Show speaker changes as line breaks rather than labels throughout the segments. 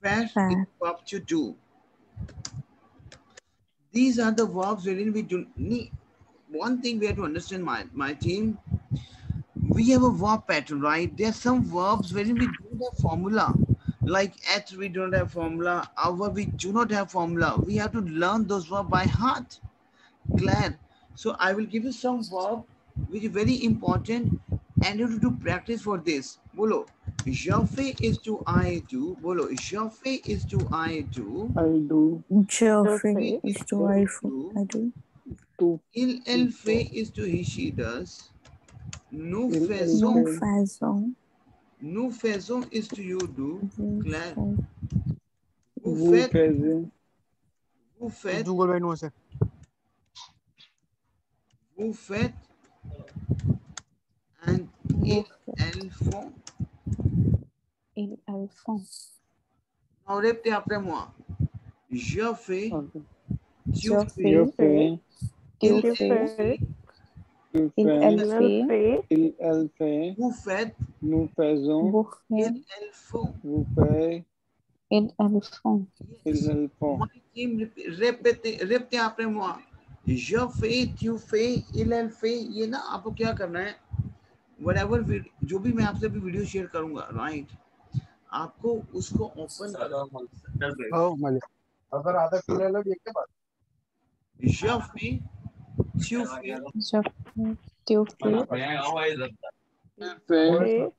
Faire is verb to do. These are the verbs wherein we do need. One thing we have to understand, my team, we have a verb pattern, right? There are some verbs wherein we don't have formula. Like at, we don't have formula. Our, we do not have formula. We have to learn those verbs by heart. Glad. So I will give you some verb which is very important and you have to do practice for this. Bolo. Je fais is to I do. Bolo. Je fais is to I do.
I do.
Geoffrey is to I do.
To.
Il fait is to he she does. Nous
Il
faisons.
Nous faisons.
Nous faisons is to you do.
Vous
Claire.
faites.
Vous
Vous
faites.
faites.
Vous faites. Vous faites. And elles font.
Elles font.
Now répétez après moi. Je fais.
Okay.
Tu
Je
fais.
Je
fais.
fais.
Il
Tu fais.
fait.
Tu
Elle
fais.
fait.
Il elle fait.
Vous faites.
Nous faisons.
Vous faites.
Elles font.
Vous faites.
Elles font.
Elles font.
My team, répétez après moi. Je fais, tu fais, elle fait. ये ना आपको क्या करना है? Whatever जो भी मैं आपसे भी वीडियो शेयर करूंगा, right? आपको उसको ओपन
अगर आधा किलो लग एक के बाद
je fais, tu fais,
Je fais. Tu fais.
Fait.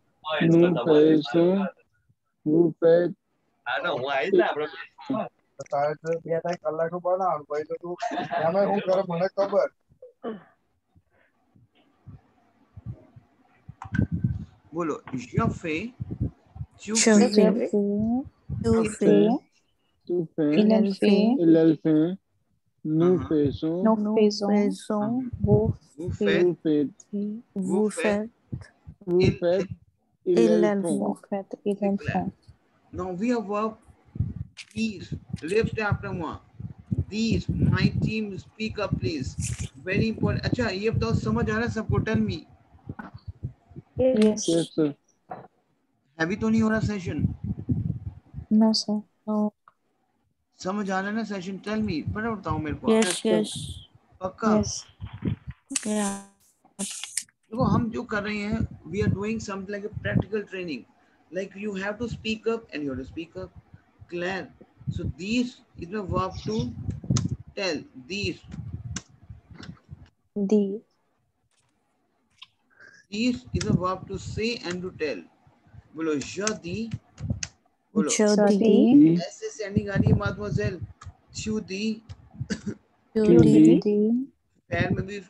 Nous faisons. Vous faites.
બે ત્રણ કલાક બનાવ ભાઈ તો તું એમાં શું કરે મને ખબર
बोलो je fais, tu
Je
fais,
fais. Tu fais.
Tu fais.
Il fait.
Il fait. Nous faisons.
Nous faisons. Vous
vous faites,
Vous faites.
Vous faites.
Vous faites.
Ils
font.
font. Ils font.
now we have verb these. Répétez après moi. These, my team, speak up please. Very important. अच्छा ये बताओ समझ आ रहा है सबको? Tell me.
Yes.
Yes, sir.
Heavy तो नहीं हो रहा सेशन?
No, sir. No.
समझ आ रहा है ना सेशन? टेल मी, पता बताओ मेरे को.
Yes.
पक्का?
Yes. Yeah.
देखो हम जो कर रहे हैं, we are doing something like a practical training. Like you have to speak up and you have to speak up. Clear? So these is the verb to tell. These is a verb to say and to tell. बोलो je dis. बोलो
Je dis.
ऐसे sending आ रही है mademoiselle. Tu dis.
Tu dis.
Fair में भी.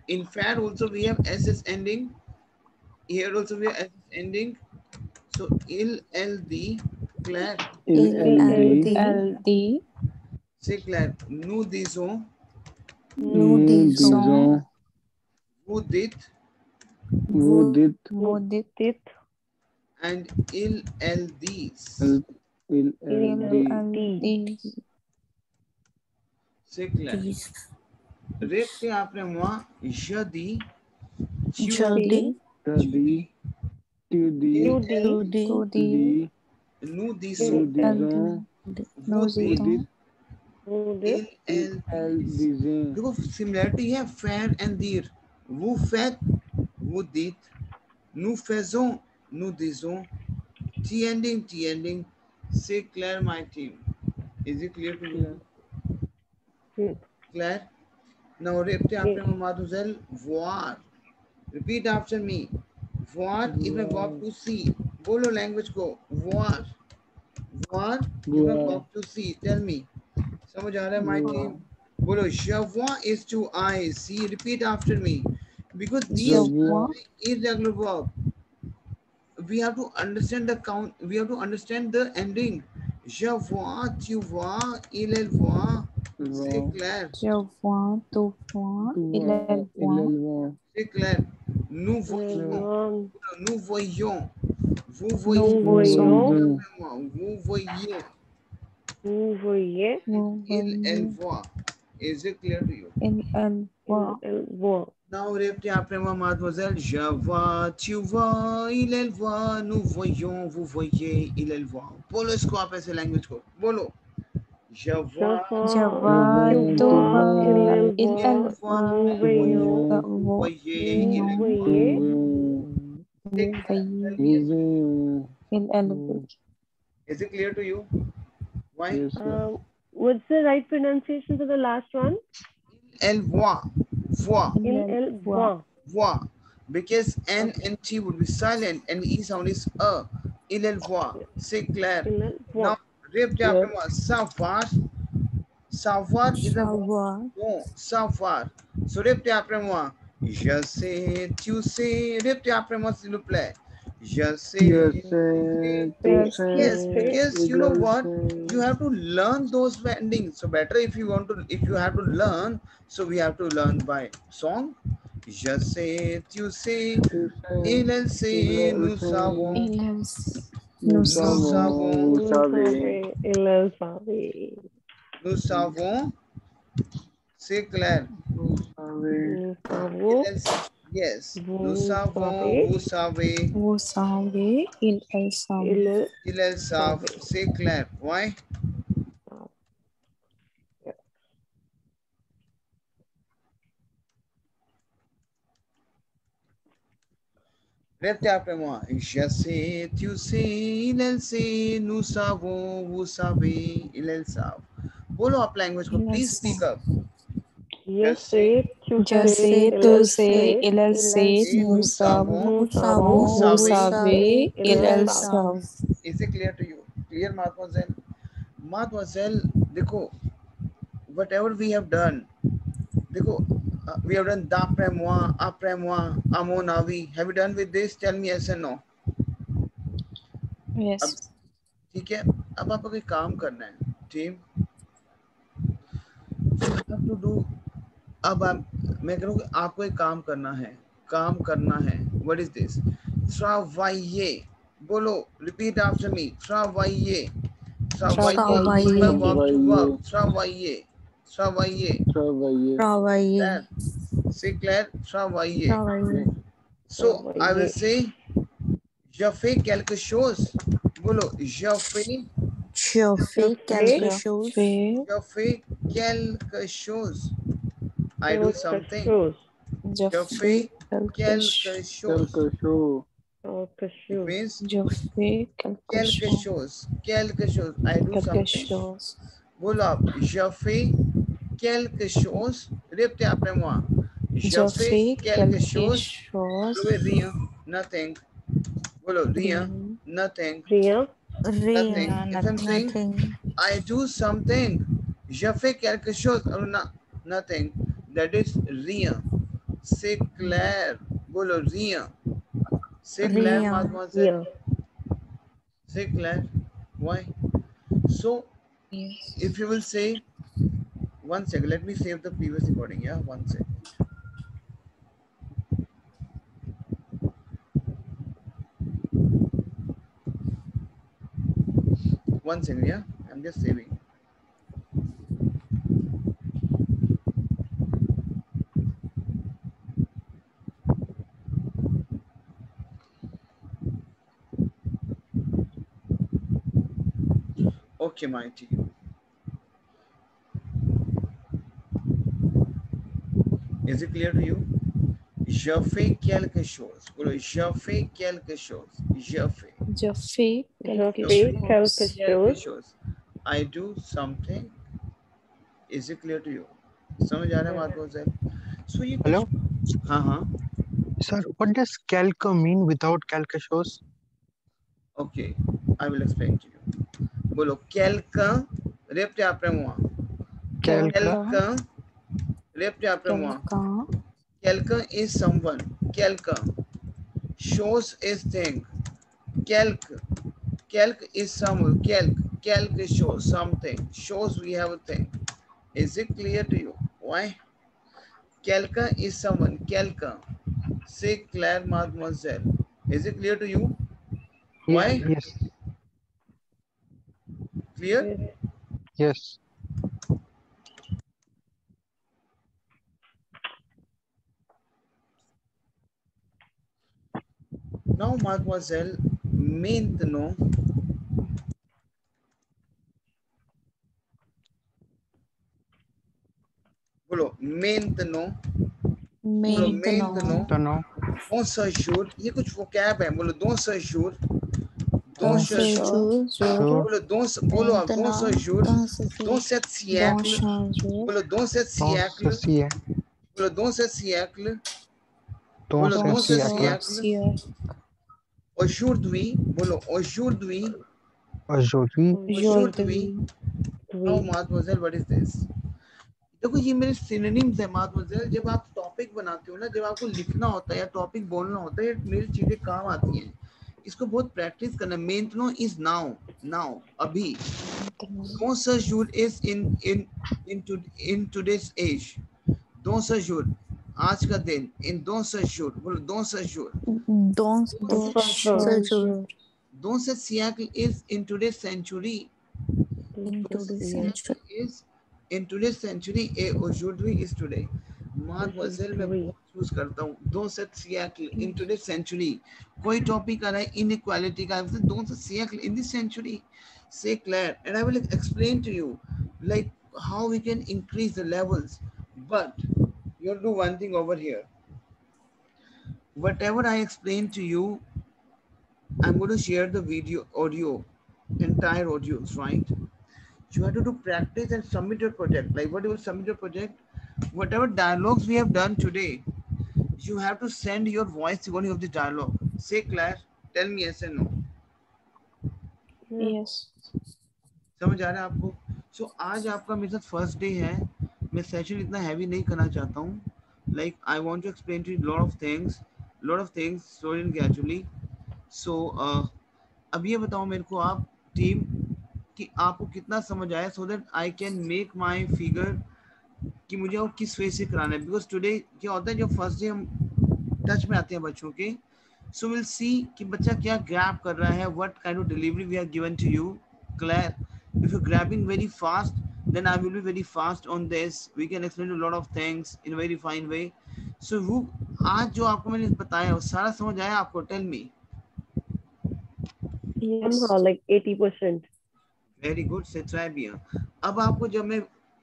In fair also we have ss ending. Here also we have ss ending. So elle dit. Claire.
Elle dit.
C'est clair. Nous disons.
Nous disons.
Vous dites.
Vous dites.
Vous dites.
And elle disent.
Il dit.
C'est clair. Répétez après moi. Je dis.
Je dis.
Tu dis.
Tu dis.
Nous disons.
Nous disons.
Elle disait.
देखो similarity है faire and dire. Vous faites, vous dites. Nous faisons, nous disons. T ending. C'est clair, my team. Is it clear to you? Claire? Now repeat after me, mademoiselle. Voir. Repeat after me. Voir is a verb to see. बोलो language को. Voir. Voir is a verb to see. Tell me. समझ आ रहा है, my team? बोलो je vois is to I see. Repeat after me. Because these are irregular verb. We have to understand the count. We have to understand the ending. Je vois, tu vois, elle voit. C'est clair.
Je vois, tu vois, il voit.
C'est clair. Nous voyons. Nous voyons. Vous
Nous
voyez.
voyons.
Vous voyez.
Vous voyez.
Elle voit. Is it clear to you?
Elle Vois.
Il voit.
Now répétez après moi, mademoiselle. Je vois, tu vois, il voit, nous voyons, vous voyez, il voit. Bolo इसको आप ऐसे language को बोलो. Je vois,
Je vois, tu vois,
il
il
voit,
voit,
nous voyons,
vous
vous
voyez, il
vous
voit.
voyez.
Take
vous
that.
voyez,
Vision.
il voit.
Is it clear to you? Why?
Yes, sir.
What's the right pronunciation for the last one?
Elle voit, voit,
Il voit.
voit. Because N and T would be silent and E sound is A. Il voit. C'est clair.
Il
Now,
voit.
répétez après moi. Savoir. Savoir is a
Savoir,
bon. Savoir. So répétez après moi. Je sais, tu sais. Répétez après moi s'il vous plaît. Je sais.
Yes, sir.
Yes,
Yes,
yes.
because you know what, you have to learn those endings. So better if you want to, if you have to learn, so we have to learn by song. Je sais, tu sais, il sait, nous savons,
nous
nous savons,
Vous savez. Il savait.
nous savons. C'est clair.
Nous savons.
Yes, nous
Vous
savons,
savez.
vous savez,
vous savez, ils savent.
Il
ils savent. C'est clair. Why? Répétez après moi. Je sais, tu sais, il sait, nous savons, vous savez, ils savent. बोलो आप language को, please speak up.
Je sais, tu
Je sais, tu sais, il sait,
nous
nous savons,
nous
vous
savons,
savez, ils
savent.
savent.
Is it clear to you? Clear, mademoiselle? Mademoiselle, देखो, whatever we have done, देखो, we have done après moi, à mon avis. Have you done with this? Tell me yes or no.
Yes.
ठीक है, अब आपको कोई काम करना है, team. You have to do. अब मैं कह रहा हूँ कि आपको एक काम करना है. What is this? Travailler. बोलो, repeat after me. Travailler.
Travailler.
Verb to verb. Travailler.
Travailler.
C'est clair? Travailler.
Travailler.
So I will say, je fais quelque chose. बोलो, je fais
quelque chose.
Je fais quelque chose. I do something.
Je fais
quelque chose. It means
Je fais
quelque chose. I do
quelque
something.
chose.
बोलो आप, je fais quelque chose. Répétez après moi.
Je fais quelque chose.
Rien. Nothing. बोलो, rien. Nothing.
Rien.
If I'm saying I do something, je fais quelque chose, or nothing, that is rien. C'est clair. बोलो, rien. C'est clair, mademoiselle. C'est clair. Why? So, if you will say, one second, let me save the previous recording. Yeah, one second. One second, yeah, I'm just saving. Okay, my team. Is it clear to you? Je fais quelque chose. बोलो, je fais quelque chose. Je fais quelque chose. I do something. Is it clear to you? समझ आ रहा है माधुर्य? So ये
Hello?
हाँ.
Sir, what does quelque mean without quelque chose?
Okay, I will explain to you. बोलो, quelqu'un. Répétez après moi. Quelqu'un. Répétez après moi. Quelqu'un is someone. Quelqu'un. Chose is thing. Quelque is someone. Quelque shows something. Shows we have a thing. Is it clear to you? Why? Quelqu'un is someone. Quelqu'un. C'est clair, mademoiselle. Is it clear to you? Why?
Yes.
Clear?
Yes.
Now, mademoiselle, maintenant. बोलो maintenant. बोलो maintenant.
Tano.
Don séjour. ये कुछ vocab है. बोलो don séjour. Don
Don
séjour.
séjour.
बोलो बोलो आप don séjour. Don cet siècle. बोलो don cet siècle. बोलो don cet siècle. बोलो don cet siècle. Aujourd'hui. बोलो aujourd'hui. Aujourd'hui. Now, mademoiselle, what is this? देखो ये मेरे सिनोनिम्स है माdemoiselle. जब आप टॉपिक बनाते हो ना, जब आपको लिखना होता है या टॉपिक बोलना होता है, मेरी चीजें काम आती हैं. इसको बहुत प्रैक्टिस करना. maintenant is now. अभी. Don séjour is in today's age. Don séjour आज का दिन. In don séjour. बोलो don séjour.
Don séjour.
Don cet siècle is in today's century. Is in today's century. Aujourd'hui is today. Mademoiselle मैं use करता हूँ. Don cet siècle in today's century. कोई topic आ रहा है inequality का, don cet siècle in this century. Say Claire, and I will explain to you like how we can increase the levels. But you have to do one thing over here. Whatever I explain to you, I'm going to share the video, audio, entire audios, right? You have to do practice and submit your project. Like what you will submit your project, whatever dialogues we have done today, you have to send your voice recording of the dialogue. Say Claire, tell me yes and no.
Yes.
समझ आ रहा है आपको? So आज आपका मेरे साथ first day है. मैं सेशन इतना हैवी नहीं करना चाहता हूँ. Like I want to explain to you lot of things slowly and gradually. So अब ये बताओ मेरे को आप टीम कि आपको कितना समझ आया, so that I can make my figure कि मुझे वो किस वे से कराना है. Because today क्या होता है, जो फर्स्ट डे हम टच में आते हैं बच्चों के, so we'll see कि बच्चा क्या ग्रैब कर रहा है, what kind of delivery we have given to you. Claire, if you're grabbing very fast, then I will be very fast on this. We can explain a lot of things in a very fine way. So वो आज जो आपको मैंने बताया वो सारा समझ आया आपको? Tell me.
Somehow like 80%.
Very good. से ट्राई भी है. अब आपको जब मैं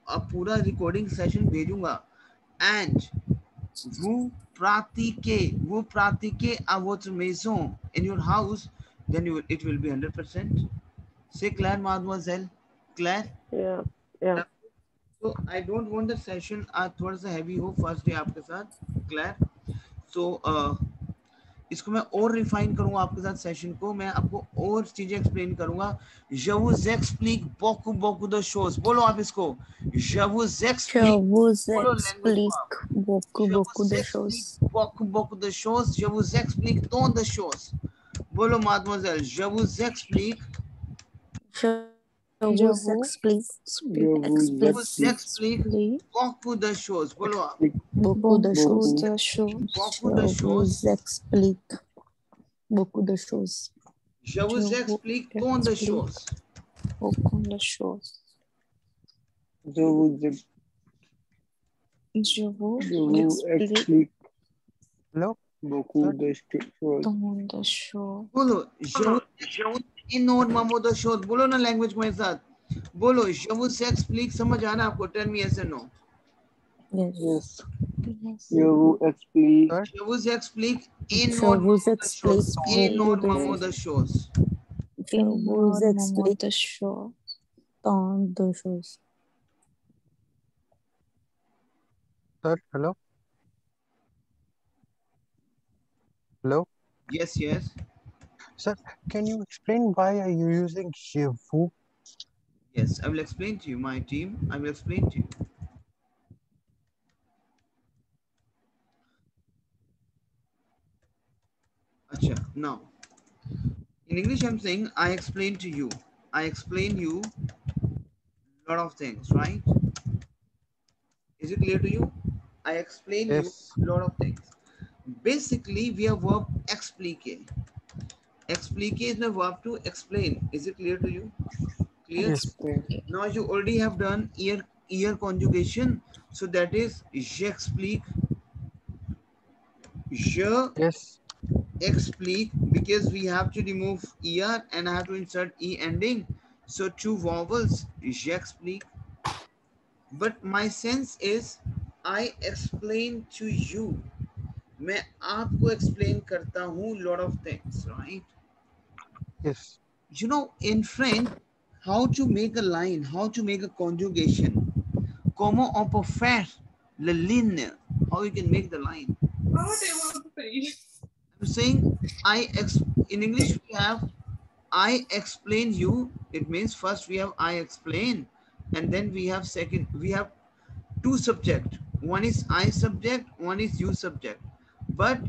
अब पूरा रिकॉर्डिंग सेशन भेजूंगा, and vous pratiquez à votre maison in your house, then it will be 100%. Say Claire, mademoiselle. Claire?
Yeah.
So I don't want the session थोड़ा सा heavy हो फर्स्ट डे आपके साथ. Claire? So इसको मैं और रिफाइन करूंगा आपके साथ सेशन को. मैं आपको और चीजें एक्सप्लेन करूंगा. Je vous explique beaucoup de choses. बोलो आप इसको. Je vous explique beaucoup de choses. Beaucoup de choses. Je vous explique tant de choses. बोलो mademoiselle. Je vous explique.
Je vous explique
beaucoup de choses. बोलो आप.
beaucoup de choses. Je vous explique beaucoup de choses.
Je vous explique tant de choses.
Beaucoup de choses.
Je vous explique
Hello?
beaucoup de choses.
Tant de choses.
बोलो. Enorme de choses. बोलो ना language को मेरे साथ. बोलो. Je vous explique. समझ आना आपको? Tell me yes or no.
Yes. Je vous explique.
Je vous explique énormément de choses.
Je vous explique tant de choses.
Sir, hello? Hello?
Yes.
Sir, can you explain why are you using je vous?
Yes, I will explain to you, my team. I will explain to you. Acha, now, in English I'm saying I explain to you. I explain you a lot of things, right? Is it clear to you? I explain you a lot of things. Basically, we have verb explique. Explique is the verb to explain. Is it clear to you? Clear?
Yes.
Now you already have done ear conjugation. So that is j'explique. Je
Yes.
explique, because we have to remove er and I have to insert e ending. So two vowels, j'explique. But my sense is I explain to you. मैं आपको explain करता हूँ lot of things, right?
Yes.
You know, in French, how to make a line, how to make a conjugation. Comment on peut faire la ligne? How you can make the line? I'm saying in English we have I explain you. It means first we have I explain, and then we have two subject. One is I subject, one is you subject. But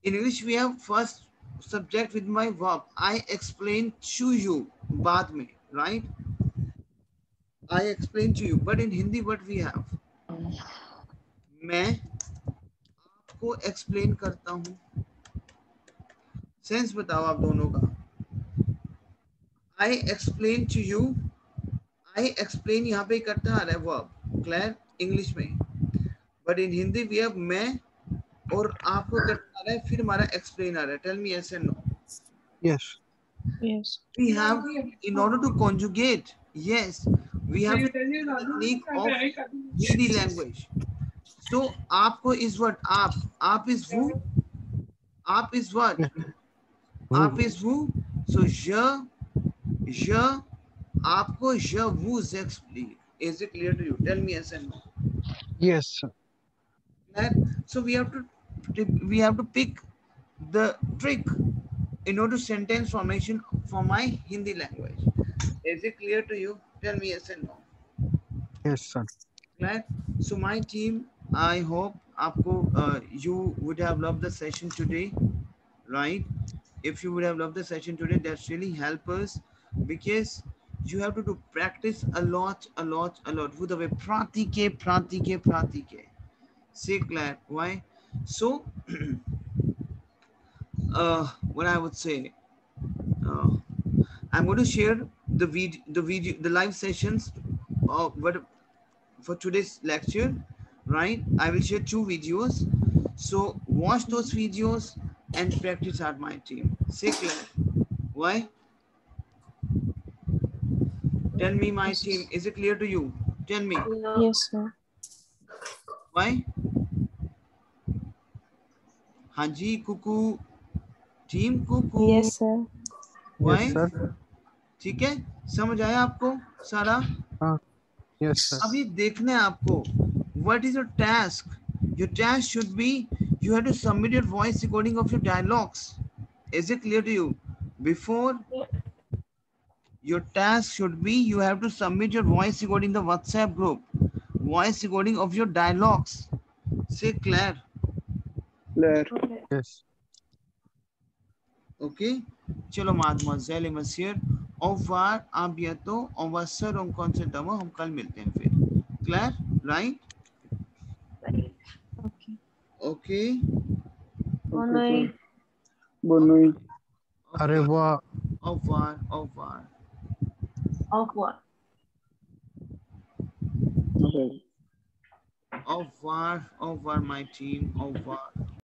in English we have first subject with my verb. I explain to you. बाद में, right? I explain to you. But in Hindi what we have? मैं आपको explain करता हूँ. Sense बताओ आप दोनों का. I explain to you. I explain यहाँ पे इकट्ठा आ रहा है verb. Clear? English में. But in Hindi we have मैं और आपको इकट्ठा आ रहा है, फिर हमारा explain आ रहा है. Tell me yes and no.
Yes.
Yes.
We have, in order to conjugate, yes, we have the technique of Hindi language. So आपको is what? आप is who? आप is what? आप is who? So je, आपको je vous explique. Is it clear to you? Tell me yes and no.
Yes, sir.
So we have to pick the trick in order to sentence formation for my Hindi language. Is it clear to you? Tell me yes and no.
Yes, sir.
Clear? So my team, I hope you would have loved the session today, right? If you would have loved the session today, that's really help us, because you have to do practice a lot. With the way pratike. Say clear. Why? So what I would say, I'm going to share the live sessions for today's lecture, right? I will share 2 videos. So watch those videos and practice at my team. Say clear. Why? Tell me, my team. Is it clear to you? Tell me.
Yes, sir.
Why? Hanji Kuku. Team Kuku.
Yes, sir.
Why?
Yes, sir.
ठीक है, समझ आया आपको सारा?
Yes, sir.
अब ये देखना है आपको. What is your task? Your task should be you have to submit your voice recording of your dialogues. Is it clear to you? Before, your task should be you have to submit your voice recording in the WhatsApp group. Voice recording of your dialogues. Say clear.
Clear.
Yes.
Okay. चलो mademoiselle et monsieur. Au revoir, à bientôt. On va se rencontrer demain. हम कल मिलते हैं फिर. Clear? Right?
Okay.
Okay.
Good
Okay,
night.
sir. Good night.
Au revoir.
Au revoir. Au revoir.
Au revoir.
Okay.
Au revoir. Au revoir, my team. Au revoir.